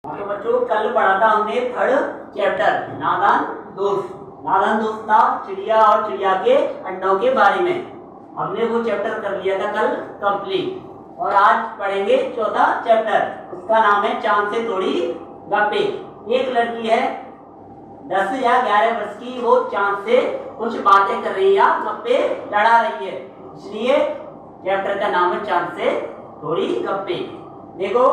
तो बच्चों कल पढ़ा था हमने थर्ड चैप्टर नादान दोस्त। नादान दोस्त था चिड़िया और चिड़िया के अंडों के बारे में। हमने वो चैप्टर कर लिया था कल कंप्लीट और आज पढ़ेंगे चौथा चैप्टर। उसका नाम है चांद से थोड़ी गप्पे। एक लड़की है 10 या 11 वर्ष की, वो चांद से कुछ बातें कर रही है या गप्पे लड़ा रही है, इसलिए चैप्टर का नाम है चांद से थोड़ी गप्पे। देखो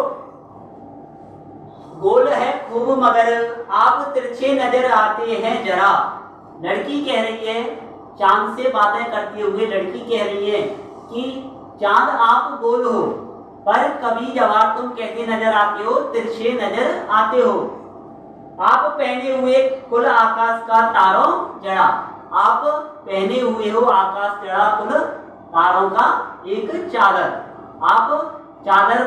गोल है खूब मगर आप तिरछे नजर आते हैं जरा। लड़की कह रही है, चांद से बातें करती हुए लड़की कह रही है कि चांद आप गोल हो पर कभी जवाब तुम कैसे नजर आते हो, तिरछे नजर आते हो। आप पहने हुए कुल आकाश का तारों जड़ा। आप पहने हुए हो आकाश जड़ा कुल तारों का एक चादर। आप चादर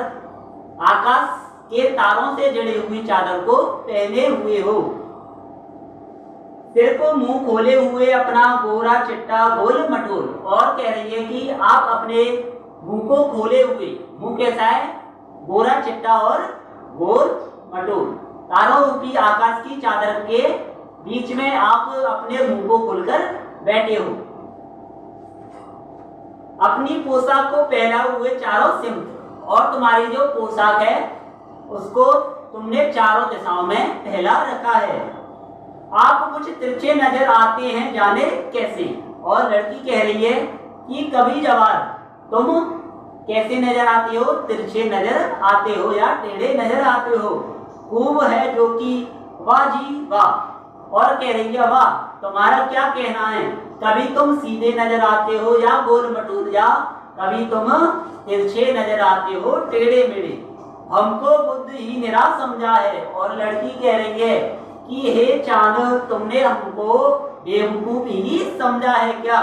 आकाश के तारों से जड़ी हुई चादर को पहने हुए हो। सिर को मुंह खोले हुए अपना गोरा चिट्टा गोल मटोल। और कह रही है कि आप अपने मुंह को खोले हुए, मुंह कैसा है, गोरा चिट्टा और गोल मटोल। तारों रूपी आकाश की चादर के बीच में आप अपने मुंह को खोलकर बैठे हो। अपनी पोशाक को फैलाए हुए चारों सिमत। और तुम्हारी जो पोशाक है उसको तुमने चारों दिशाओं में फैला रखा है। आप कुछ तिरछे नजर आते हैं जाने कैसे। और लड़की कह रही है कि कभी जवार तुम कैसे नजर आते हो, तिरछे नजर आते हो या टेढ़े नजर आते हो। खूब है जो कि वाह जी वाह। और कह रही है वाह तुम्हारा क्या कहना है, कभी तुम सीधे नजर आते हो या गोल मटोल, या कभी तुम तिरछे नजर आते हो टेढ़े मेढ़े। हमको बुद्ध ही निराश समझा है। और लड़की कह रही है कि हे चांद तुमने हमको बेवकूफ ही समझा है क्या।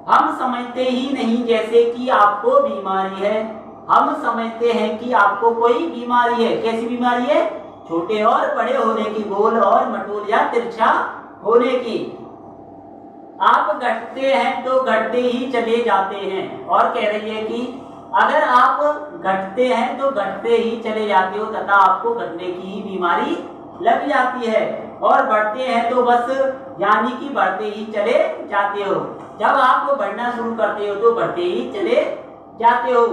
हम समझते ही नहीं जैसे कि आपको बीमारी है। हम समझते हैं कि आपको कोई बीमारी है। कैसी बीमारी है, छोटे और बड़े होने की, गोल और मटोल या तिरछा होने की। आप घटते हैं तो घटते ही चले जाते हैं। और कह रही है कि अगर आप घटते हैं तो घटते ही चले जाते हो तथा आपको घटने की ही बीमारी लग जाती है। और बढ़ते हैं तो बस यानी कि बढ़ते ही चले जाते हो। जब आप बढ़ना शुरू करते हो तो बढ़ते ही चले जाते हो।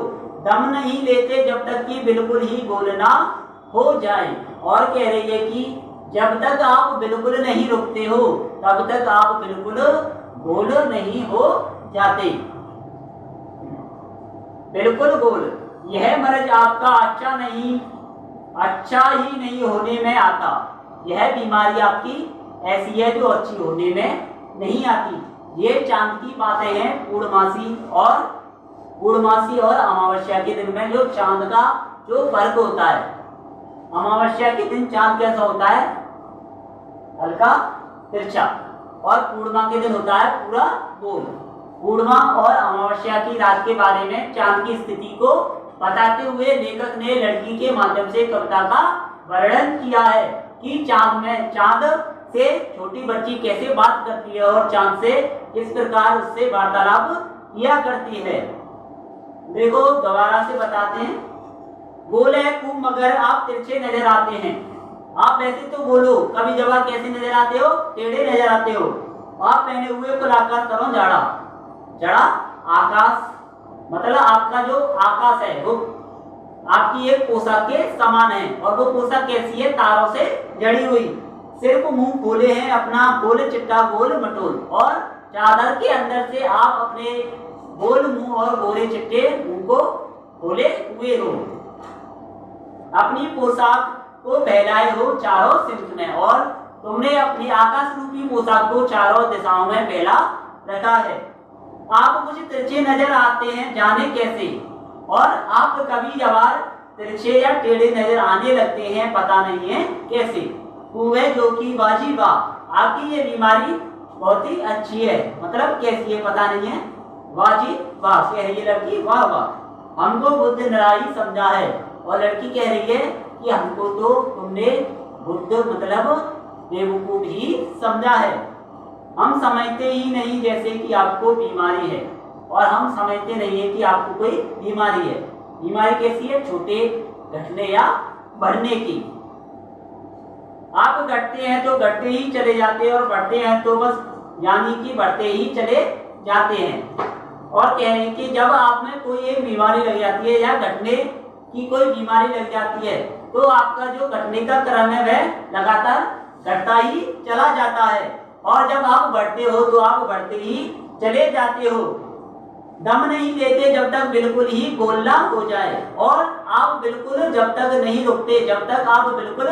दम नहीं लेते जब तक कि बिल्कुल ही गोल ना हो जाए। और कह रही है कि जब तक आप बिल्कुल नहीं रुकते हो तब तक आप बिल्कुल गोल नहीं हो जाते। बिल्कुल गोल, यह मर्ज आपका अच्छा ही नहीं होने में आता। यह बीमारी आपकी ऐसी है जो अच्छी होने में नहीं आती। ये चांद की बातें हैं। पूर्णमासी और अमावस्या के दिन में जो चांद का जो फर्क होता है। अमावस्या के दिन चांद कैसा होता है, हल्का तिरछा, और पूर्णिमा के दिन होता है पूरा गोल। पूर्णिमा और अमावस्या की रात के बारे में चांद की स्थिति को बताते हुए लेखक ने लड़की के माध्यम से कविता का वर्णन किया है कि चांद से छोटी बच्ची कैसे बात करती है और चांद से किस प्रकार उससे वार्तालाप किया करती है। देखो दोबारा से बताते हैं। गोल है खूब मगर आप तिरछे नजर आते हैं। आप वैसे तो बोलो कभी जवाब कैसे नजर आते हो, टेढ़े नजर आते हो। आप पहने हुए कुल आकाश करो जड़ा आकाश, मतलब आपका जो आकाश है वो आपकी एक पोशाक के समान है। और वो पोशाक कैसी है, तारों से जड़ी हुई। सिर्फ मुंह खोले हैं अपना गोल चिट्टा गोल मटोल। और चादर के अंदर से आप अपने गोल मुंह और गोले चिट्टे मुंह को खोले हुए हो। अपनी पोशाक को फैलाए हो चारों सिमत में। और तुमने अपनी आकाश रूपी पोशाक को चारों दिशाओं में फैला रखा है। आप कुछ तिरछे नजर आते हैं जाने कैसे। और आप कभी जवार तिरछे या टेढ़े नजर आने लगते हैं, पता नहीं है कैसे। वो है जो कि बाजी वाह, आपकी ये बीमारी बहुत ही अच्छी है, मतलब कैसी है पता नहीं है। बाजी वाह कह रही है लड़की, वाह वाह हमको बुद्ध निराई समझा है। और लड़की कह रही है कि हमको तो तुमने बुद्ध मतलब बेवकूफ ही समझा है। हम समझते ही नहीं जैसे कि आपको बीमारी है। और हम समझते नहीं है कि आपको कोई बीमारी है। बीमारी कैसी है, छोटे घटने या बढ़ने की। आप घटते हैं तो घटते ही चले जाते हैं और बढ़ते हैं तो बस यानी कि बढ़ते ही चले जाते हैं। और कह रहे हैं कि जब आप में कोई एक बीमारी लग जाती है या घटने की कोई बीमारी लग जाती है तो आपका जो घटने का क्रम है वह लगातार घटता ही चला जाता है, और जब आप बढ़ते हो तो आप बढ़ते ही चले जाते हो। दम नहीं लेते जब तक बिल्कुल ही गोल ना हो जाए, और आप बिल्कुल जब तक नहीं रुकते जब तक आप बिल्कुल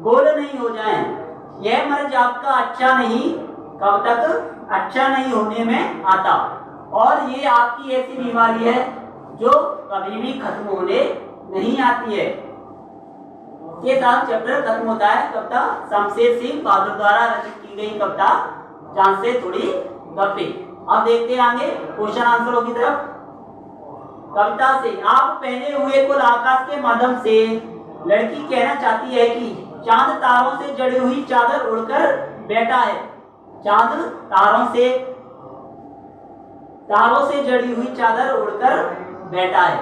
गोल नहीं हो जाएं। यह मर्ज आपका अच्छा नहीं कब तक अच्छा नहीं होने में आता, और ये आपकी ऐसी बीमारी है जो कभी भी खत्म होने नहीं आती है। ये साथ चैप्टर खत्म होता है कविता शमशेर सिंह बहादुर द्वारा रचित की गई कविता चांद से थोड़ी गप्पे। अब देखते हैं आगे क्वेश्चन आंसरों की तरफ। कविता से आप पहने हुए कुल आकाश के माध्यम से लड़की कहना चाहती है कि चांद तारों से जड़ी हुई चादर उड़कर बैठा है। चांद तारों से जड़ी हुई चादर उड़कर बैठा है।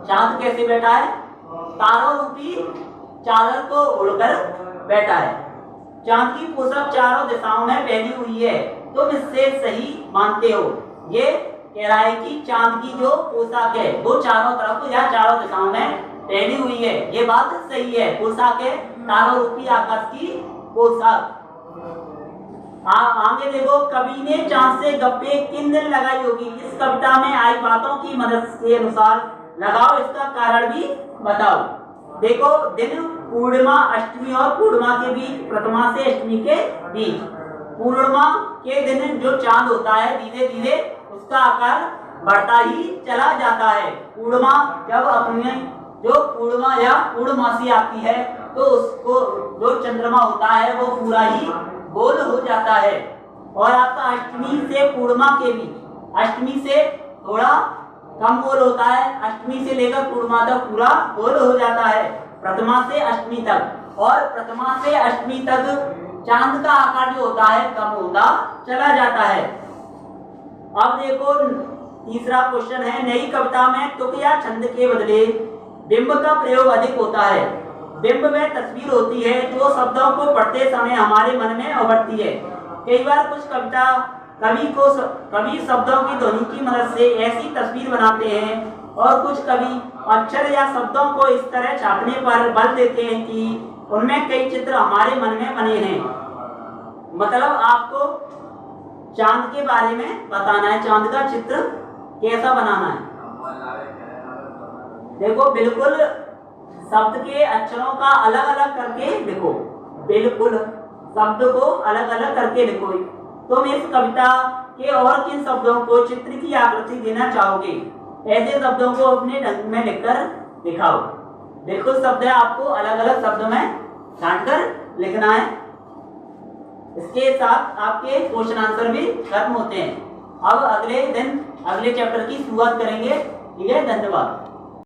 चांद कैसे बैठा है? तारों रूपी चादर को उड़कर बैठा है। चांद की पोशाक चारों दिशाओं में पहनी हुई है, तुम इससे सही मानते हो? ये कह रहा है कि चांद की जो पोशाक है वो चारों तरफ या चारों दिशाओं में पहनी हुई है, ये बात सही है। पोशाक है तारों रूपी आकाश की पोशाक। आगे देखो, कवि ने चांद से गप्पे किन दिन लगाई होगी? इस कविता में आई बातों की मदद के अनुसार लगाओ, इसका कारण भी बताओ। देखो, दिन पूर्णिमा अष्टमी और पूर्णिमा के बीच, प्रथमा से अष्टमी के बीच। पूर्णिमा के दिन जो चांद होता है धीरे धीरे उसका आकार बढ़ता ही चला जाता है। पूर्णिमा जब अपने जो पूर्णिमा या पूर्णमासी आती है तो उसको जो चंद्रमा होता है वो पूरा ही गोल हो जाता है। और आपका अष्टमी से पूर्णिमा के बीच, अष्टमी से थोड़ा कम गोल होता है, अष्टमी से लेकर पूर्णिमा तक पूरा गोल हो जाता है, प्रथमा से अष्टमी तक। और प्रथमा से अष्टमी तक चांद का आकार जो होता है कम होता चला जाता है। अब देखो तीसरा क्वेश्चन है, नई कविता में तुक या छंद के बदले बिंब का प्रयोग अधिक होता है। बिंब में तस्वीर होती है जो शब्दों को पढ़ते समय हमारे मन में उभरती है। कई बार कुछ कवि शब्दों की ध्वनि की मदद से ऐसी तस्वीर बनाते हैं, और कुछ कवि अक्षर या शब्दों को इस तरह छापने पर बल देते हैं कि उनमें कई चित्र हमारे मन में बने हैं। मतलब आपको चांद के बारे में बताना है, चांद का चित्र कैसा बनाना है। देखो, बिल्कुल शब्द के अक्षरों का अलग अलग करके लिखो, बिल्कुल शब्द को अलग अलग करके लिखो। तुम इस कविता के और किन शब्दों को चित्र की आकृति देना चाहोगे? ऐसे शब्दों को अपने ढंग में लिखकर दिखाओ। बिल्कुल शब्द है, आपको अलग अलग शब्दों में छांटकर लिखना है। इसके साथ आपके क्वेश्चन आंसर भी खत्म होते हैं। अब अगले दिन अगले चैप्टर की शुरुआत करेंगे। ठीक है, धन्यवाद।